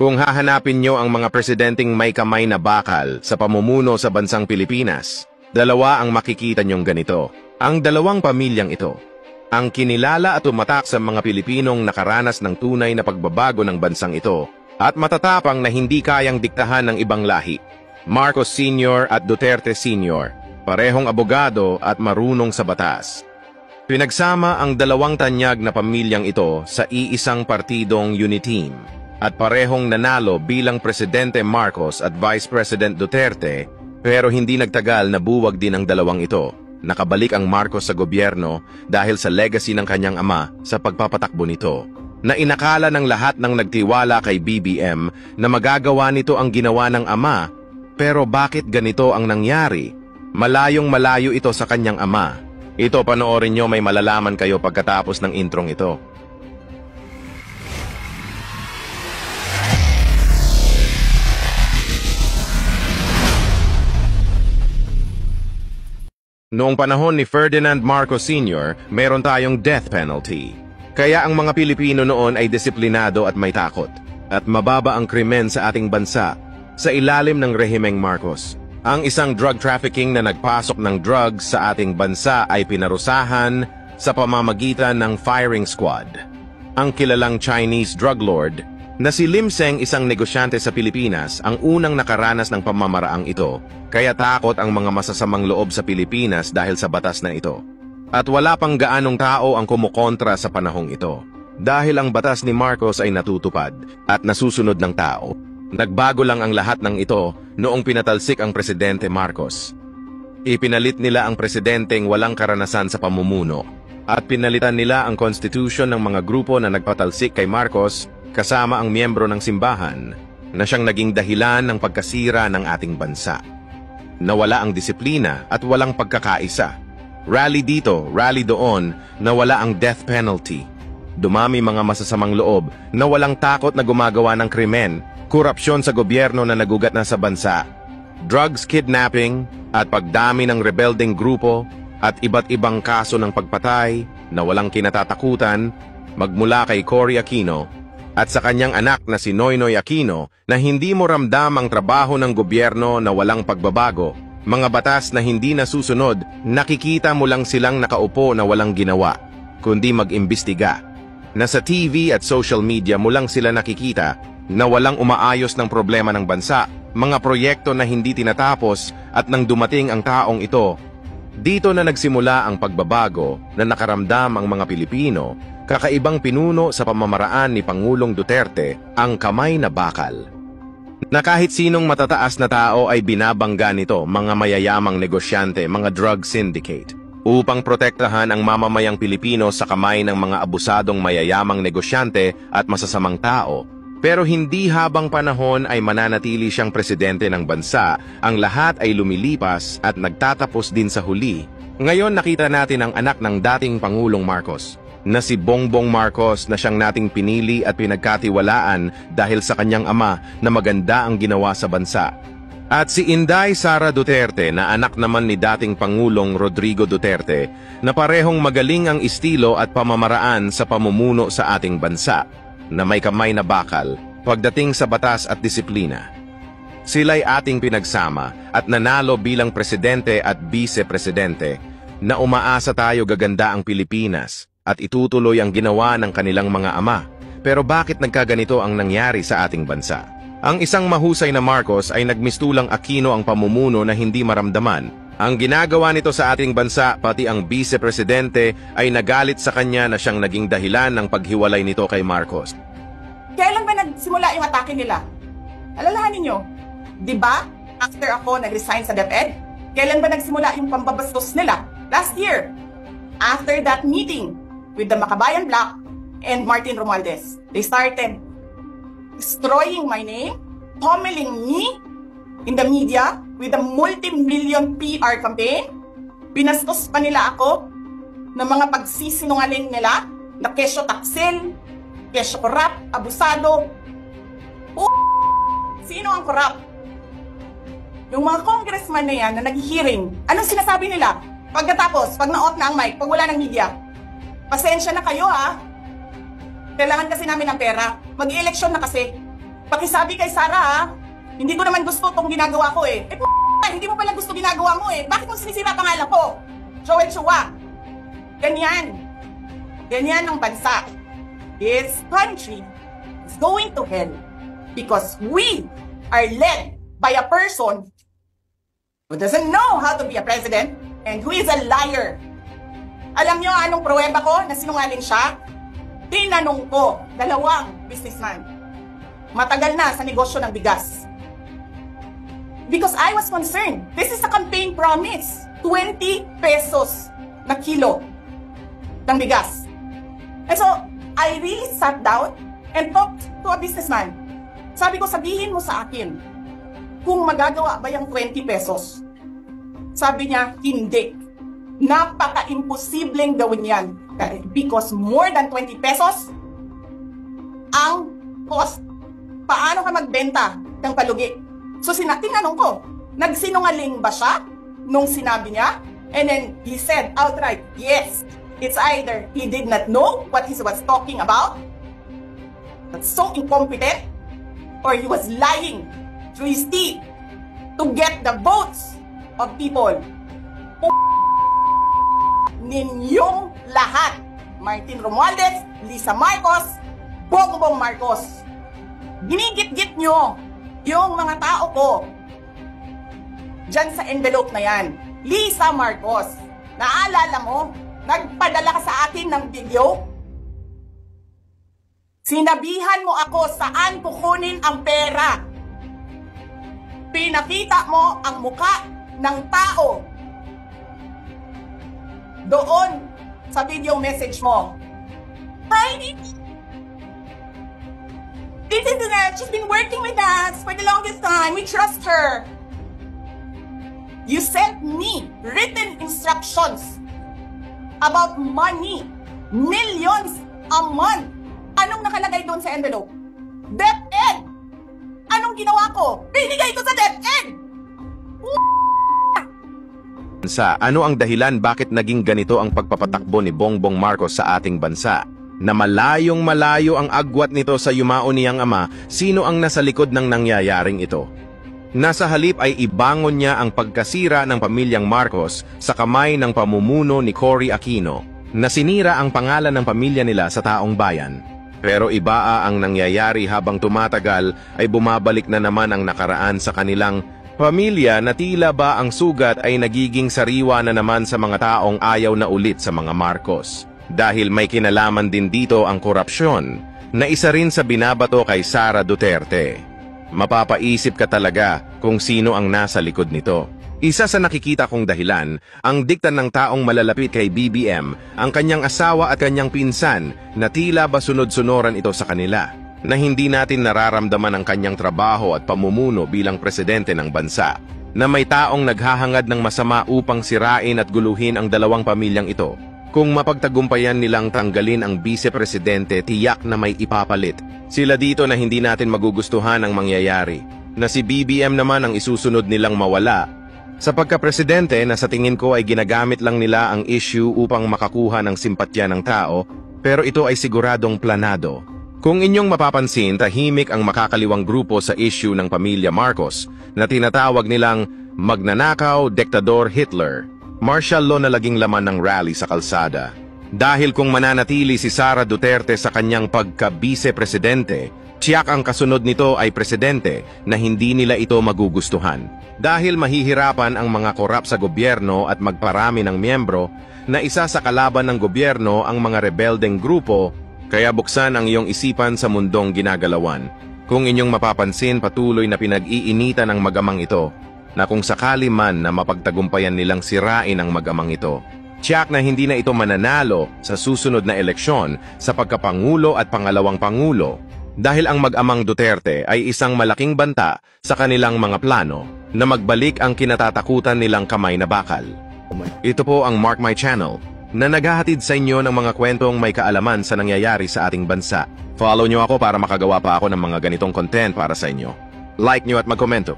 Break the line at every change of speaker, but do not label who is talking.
Kung hahanapin nyo ang mga presidenteng may kamay na bakal sa pamumuno sa bansang Pilipinas, dalawa ang makikita nyong ganito. Ang dalawang pamilyang ito, ang kinilala at tumatak sa mga Pilipinong nakaranas ng tunay na pagbabago ng bansang ito at matatapang na hindi kayang diktahan ng ibang lahi. Marcos Sr. at Duterte Sr., parehong abogado at marunong sa batas. Pinagsama ang dalawang tanyag na pamilyang ito sa iisang partidong Uniteam at parehong nanalo bilang Presidente Marcos at Vice President Duterte, pero hindi nagtagal na buwag din ang dalawang ito. Nakabalik ang Marcos sa gobyerno dahil sa legacy ng kanyang ama sa pagpapatakbo nito, na inakala ng lahat ng nagtiwala kay BBM na magagawa nito ang ginawa ng ama. Pero bakit ganito ang nangyari? Malayong malayo ito sa kanyang ama. Ito, panoorin nyo, may malalaman kayo pagkatapos ng introng ito. Noong panahon ni Ferdinand Marcos Sr., meron tayong death penalty. Kaya ang mga Pilipino noon ay disiplinado at may takot. At mababa ang krimen sa ating bansa sa ilalim ng rehimeng Marcos. Ang isang drug trafficking na nagpasok ng drugs sa ating bansa ay pinarusahan sa pamamagitan ng firing squad. Ang kilalang Chinese drug lord na si Lim Seng, isang negosyante sa Pilipinas, ang unang nakaranas ng pamamaraang ito, kaya takot ang mga masasamang loob sa Pilipinas dahil sa batas na ito. At wala pang gaanong tao ang kumukontra sa panahong ito. Dahil ang batas ni Marcos ay natutupad at nasusunod ng tao. Nagbago lang ang lahat ng ito noong pinatalsik ang Presidente Marcos. Ipinalit nila ang presidenteng walang karanasan sa pamumuno at pinalitan nila ang constitution ng mga grupo na nagpatalsik kay Marcos kasama ang miyembro ng simbahan na siyang naging dahilan ng pagkasira ng ating bansa. Nawala ang disiplina at walang pagkakaisa. Rally dito, rally doon, nawala ang death penalty. Dumami mga masasamang loob na walang takot na gumagawa ng krimen, korupsyon sa gobyerno na nagugat na sa bansa, drugs, kidnapping, at pagdami ng rebelding grupo at iba't ibang kaso ng pagpatay na walang kinatatakutan magmula kay Cory Aquino at sa kanyang anak na si Noynoy Aquino na hindi mo ramdam ang trabaho ng gobyerno na walang pagbabago, mga batas na hindi nasusunod, nakikita mo lang silang nakaupo na walang ginawa, kundi mag-imbestiga. Nasa TV at social media mo lang sila nakikita na walang umaayos ng problema ng bansa, mga proyekto na hindi tinatapos at nang dumating ang taong ito, dito na nagsimula ang pagbabago na nakaramdam ang mga Pilipino. Kakaibang pinuno sa pamamaraan ni Pangulong Duterte ang kamay na bakal. Na kahit sinong matataas na tao ay binabangga nito, mga mayayamang negosyante, mga drug syndicate, upang protektahan ang mamamayang Pilipino sa kamay ng mga abusadong mayayamang negosyante at masasamang tao. Pero hindi habang panahon ay mananatili siyang presidente ng bansa, ang lahat ay lumilipas at nagtatapos din sa huli. Ngayon nakita natin ang anak ng dating Pangulong Marcos, na si Bongbong Marcos na siyang nating pinili at pinagkatiwalaan dahil sa kanyang ama na maganda ang ginawa sa bansa. At si Inday Sara Duterte na anak naman ni dating Pangulong Rodrigo Duterte na parehong magaling ang estilo at pamamaraan sa pamumuno sa ating bansa, na may kamay na bakal pagdating sa batas at disiplina. Sila'y ating pinagsama at nanalo bilang presidente at vice-presidente na umaasa tayo gaganda ang Pilipinas at itutuloy ang ginawa ng kanilang mga ama. Pero bakit nagkaganito ang nangyari sa ating bansa? Ang isang mahusay na Marcos ay nagmistulang Aquino ang pamumuno na hindi maramdaman. Ang ginagawa nito sa ating bansa, pati ang vice-presidente ay nagalit sa kanya na siyang naging dahilan ng paghiwalay nito kay Marcos.
Kailan ba nagsimula yung atake nila? Alalahanin nyo, di ba? After ako nag-resign sa DepEd, kailan ba nagsimula yung pambabastos nila? Last year. After that meeting with the Makabayan Black and Martin Romualdez, they started destroying my name, pummeling me in the media with a multi-million PR campaign. Pinastos pa nila ako ng mga pagsisinungaling nila na kesyo taksil, kesyo korap, abusado. Sino ang korap? Yung mga congressman na yan na nag-hearing, anong sinasabi nila? Pagkatapos, pag na-off na ang mic, pag wala ng media, pasensya na kayo ha. Kailangan kasi namin ng pera. Mag-eleksyon na kasi. Pakisabi kay Sara ha, hindi ko naman gusto itong ginagawa ko eh. Hindi mo pala gusto ginagawa mo eh. Bakit mo sinisira pangalan ko? Joel Chua. Ganyan. Ganyan ang bansa. This country is going to hell because we are led by a person who doesn't know how to be a president and who is a liar. Alam nyo anong pruweba ko na sinungaling siya? Tinanong ko, 2 businessman. Matagal na sa negosyo ng bigas. Because I was concerned. This is a campaign promise. 20 pesos na kilo ng bigas. And so, I really sat down and talked to a businessman. Sabi ko, sabihin mo sa akin kung magagawa ba yung 20 pesos. Sabi niya, hindi. Napaka-imposibleng gawin yan. Because more than 20 pesos ang cost. Paano ka magbenta ng palugi? So tinanong ko, nagsinungaling ba siya nung sinabi niya? And then he said outright, yes. It's either he did not know what he was talking about, that's so incompetent, or he was lying through his teeth to get the votes of people. Ninyong lahat. Martin Romualdez, Lisa Marcos, Bongbong Marcos. Ginigit-git nyo yung mga tao ko dyan sa envelope na yan. Lisa Marcos, naalala mo, nagpadala ka sa akin ng video? Sinabihan mo ako saan kukunin ang pera. Pinakita mo ang muka ng tao doon sa video message mo. Friday, this is that she's been working with us for the longest time. We trust her. You sent me written instructions about money. Millions a month. Anong nakalagay doon sa envelope? DepEd. Anong ginawa ko? Binigay ko sa DepEd.
Ano ang dahilan bakit naging ganito ang pagpapatakbo ni Bongbong Marcos sa ating bansa? Na malayong malayo ang agwat nito sa yumao niyang ama, sino ang nasa likod ng nangyayaring ito? Nasa halip ay ibangon niya ang pagkasira ng pamilyang Marcos sa kamay ng pamumuno ni Cory Aquino, na sinira ang pangalan ng pamilya nila sa taong bayan. Pero iba ang nangyayari habang tumatagal ay bumabalik na naman ang nakaraan sa kanilang pamilya na tila ba ang sugat ay nagiging sariwa na naman sa mga taong ayaw na ulit sa mga Marcos. Dahil may kinalaman din dito ang korupsyon na isa rin sa binabato kay Sara Duterte. Mapapaisip ka talaga kung sino ang nasa likod nito. Isa sa nakikita kong dahilan, ang dikta ng taong malalapit kay BBM, ang kanyang asawa at kanyang pinsan na tila ba sunod-sunuran ito sa kanila, na hindi natin nararamdaman ang kanyang trabaho at pamumuno bilang presidente ng bansa, na may taong naghahangad ng masama upang sirain at guluhin ang dalawang pamilyang ito. Kung mapagtagumpayan nilang tanggalin ang vice-presidente, tiyak na may ipapalit sila dito na hindi natin magugustuhan ang mangyayari, na si BBM naman ang isusunod nilang mawala. Sa pagka-presidente na sa tingin ko ay ginagamit lang nila ang issue upang makakuha ng simpatya ng tao, pero ito ay siguradong planado. Kung inyong mapapansin, tahimik ang makakaliwang grupo sa issue ng pamilya Marcos na tinatawag nilang magnanakaw, diktador Hitler. Martial law na laging laman ng rally sa kalsada. Dahil kung mananatili si Sara Duterte sa kanyang pagka-vice-presidente, tiyak ang kasunod nito ay presidente na hindi nila ito magugustuhan. Dahil mahihirapan ang mga korap sa gobyerno at magparami ng miyembro na isa sa kalaban ng gobyerno ang mga rebeldeng grupo, kaya buksan ang iyong isipan sa mundong ginagalawan. Kung inyong mapapansin, patuloy na pinag-iinitan ng magamang ito, na kung sakali man na mapagtagumpayan nilang sirain ang magamang ito, tiyak na hindi na ito mananalo sa susunod na eleksyon sa pagkapangulo at pangalawang pangulo, dahil ang mag-amang Duterte ay isang malaking banta sa kanilang mga plano na magbalik ang kinatatakutan nilang kamay na bakal. Ito po ang Mark My Channel, na naghahatid sa inyo ng mga kwentong may kaalaman sa nangyayari sa ating bansa. Follow nyo ako para makagawa pa ako ng mga ganitong content para sa inyo. Like nyo at magkomento.